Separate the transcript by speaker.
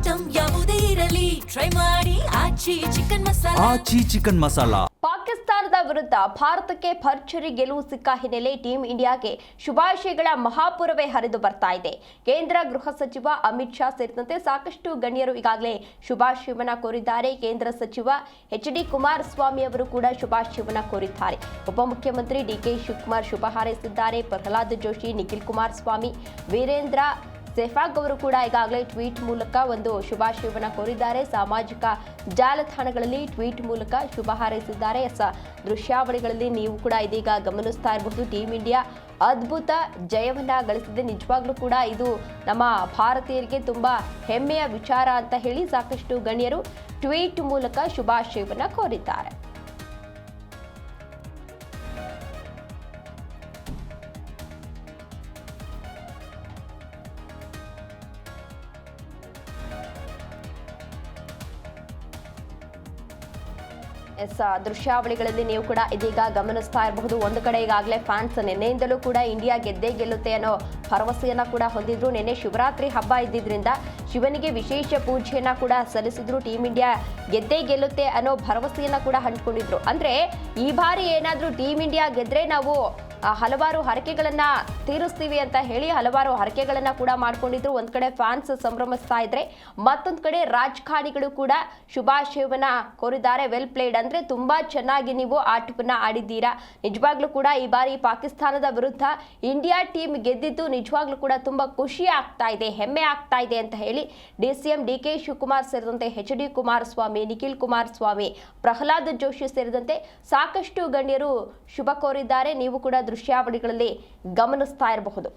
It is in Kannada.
Speaker 1: ಐಟಂ ಯಾವುದೇ ಇರಲಿ ಟ್ರೈ ಮಾಡಿ ಆಚಿ ಚಿಕನ್ ಮಸಾಲಾ.
Speaker 2: ಪಾಕಿಸ್ತಾನದ ವಿರುದ್ಧ ಭಾರತಕ್ಕೆ ಭರ್ಜರಿ ಗೆಲುವು ಸಿಕ್ಕ ಹಿನ್ನೆಲೆ ಟೀಂ ಇಂಡಿಯಾಗೆ ಶುಭಾಶಯಗಳ ಮಹಾಪೂರವೇ ಹರಿದು ಬರ್ತಾ ಇದೆ. ಕೇಂದ್ರ ಗೃಹ ಸಚಿವ ಅಮಿತ್ ಶಾ ಸೇರಿದಂತೆ ಸಾಕಷ್ಟು ಗಣ್ಯರು ಈಗಾಗಲೇ ಶುಭಾಶಯವನ್ನ ಕೋರಿದ್ದಾರೆ. ಕೇಂದ್ರ ಸಚಿವ ಎಚ್.ಡಿ. ಕುಮಾರಸ್ವಾಮಿ ಅವರು ಕೂಡ ಶುಭಾಶಯವನ್ನ ಕೋರಿದ್ದಾರೆ. ಉಪಮುಖ್ಯಮಂತ್ರಿ ಡಿ.ಕೆ. ಶಿವಕುಮಾರ್ ಶುಭ ಹಾರೈಸಿದ್ದಾರೆ. ಪ್ರಹ್ಲಾದ್ ಜೋಶಿ, ನಿಖಿಲ್ ಕುಮಾರಸ್ವಾಮಿ, ವೀರೇಂದ್ರ ಸೆಹ್ವಾಗ್ ಅವರು ಕೂಡ ಈಗಾಗಲೇ ಟ್ವೀಟ್ ಮೂಲಕ ಒಂದು ಶುಭಾಶಯವನ್ನು ಕೋರಿದ್ದಾರೆ. ಸಾಮಾಜಿಕ ಜಾಲತಾಣಗಳಲ್ಲಿ ಟ್ವೀಟ್ ಮೂಲಕ ಶುಭ ಹಾರೈಸಿದ್ದಾರೆ. ದೃಶ್ಯಾವಳಿಗಳಲ್ಲಿ ನೀವು ಕೂಡ ಇದೀಗ ಗಮನಿಸ್ತಾ ಇರಬಹುದು. ಟೀಂ ಇಂಡಿಯಾ ಅದ್ಭುತ ಜಯವನ್ನ ಗಳಿಸಿದೆ. ನಿಜವಾಗ್ಲೂ ಕೂಡ ಇದು ನಮ್ಮ ಭಾರತೀಯರಿಗೆ ತುಂಬಾ ಹೆಮ್ಮೆಯ ವಿಚಾರ ಅಂತ ಹೇಳಿ ಸಾಕಷ್ಟು ಗಣ್ಯರು ಟ್ವೀಟ್ ಮೂಲಕ ಶುಭಾಶಯವನ್ನ ಕೋರಿದ್ದಾರೆ. ದೃಶ್ಯಾವಳಿಗಳಲ್ಲಿ ನೀವು ಕೂಡ ಇದೀಗ ಗಮನಿಸ್ತಾ ಇರಬಹುದು. ಒಂದು ಕಡೆ ಈಗಾಗಲೇ ಫ್ಯಾನ್ಸ್ ನಿನ್ನೆಯಿಂದಲೂ ಕೂಡ ಇಂಡಿಯಾ ಗೆದ್ದೇ ಗೆಲ್ಲುತ್ತೆ ಅನ್ನೋ ಭರವಸೆಯನ್ನ ಕೂಡ ಹೊಂದಿದ್ರು. ನಿನ್ನೆ ಶಿವರಾತ್ರಿ ಹಬ್ಬ ಇದ್ದಿದ್ರಿಂದ ಶಿವನಿಗೆ ವಿಶೇಷ ಪೂಜೆಯನ್ನ ಕೂಡ ಸಲ್ಲಿಸಿದ್ರು. ಟೀಂ ಇಂಡಿಯಾ ಗೆದ್ದೇ ಗೆಲ್ಲುತ್ತೆ ಅನ್ನೋ ಭರವಸೆಯನ್ನ ಕೂಡ ಹಂಚ್ಕೊಂಡಿದ್ರು. ಅಂದ್ರೆ ಈ ಬಾರಿ ಏನಾದ್ರೂ ಟೀಂ ಇಂಡಿಯಾ ಗೆದ್ರೆ ನಾವು ಹಲವಾರು ಹರಕೆಗಳನ್ನ ತೀರಿಸ್ತೀವಿ ಅಂತ ಹೇಳಿ ಹಲವಾರು ಹರಕೆಗಳನ್ನ ಕೂಡ ಮಾಡ್ಕೊಂಡಿದ್ರು. ಒಂದ್ ಕಡೆ ಫ್ಯಾನ್ಸ್ ಸಂಭ್ರಮಿಸ್ತಾ ಇದ್ರೆ, ಮತ್ತೊಂದ್ ಕಡೆ ರಾಜಕಾರಣಿಗಳು ಕೂಡ ಶುಭಾಶಯವನ್ನ ಕೋರಿದ್ದಾರೆ. ವೆಲ್ ಪ್ಲೇಡ್, ಅಂದ್ರೆ ತುಂಬಾ ಚೆನ್ನಾಗಿ ನೀವು ಆಟವನ್ನ ಆಡಿದ್ದೀರಾ. ನಿಜವಾಗ್ಲೂ ಕೂಡ ಈ ಬಾರಿ ಪಾಕಿಸ್ತಾನದ ವಿರುದ್ಧ ಇಂಡಿಯಾ ಟೀಮ್ ಗೆದ್ದಿದ್ದು ನಿಜವಾಗ್ಲೂ ಕೂಡ ತುಂಬಾ ಖುಷಿ ಆಗ್ತಾ ಇದೆ, ಹೆಮ್ಮೆ ಆಗ್ತಾ ಇದೆ ಅಂತ ಹೇಳಿ ಡಿಸಿಎಂ ಡಿ.ಕೆ. ಶಿವಕುಮಾರ್ ಸೇರಿದಂತೆ ಎಚ್.ಡಿ. ಕುಮಾರಸ್ವಾಮಿ, ನಿಖಿಲ್ ಕುಮಾರಸ್ವಾಮಿ, ಪ್ರಹ್ಲಾದ್ ಜೋಶಿ ಸೇರಿದಂತೆ ಸಾಕಷ್ಟು ಗಣ್ಯರು ಶುಭ ಕೋರಿದ್ದಾರೆ. ನೀವು ಕೂಡ ದೃಶ್ಯಾವಳಿಗಳಲ್ಲಿ ಗಮನಿಸ್ತಾ ಇರಬಹುದು.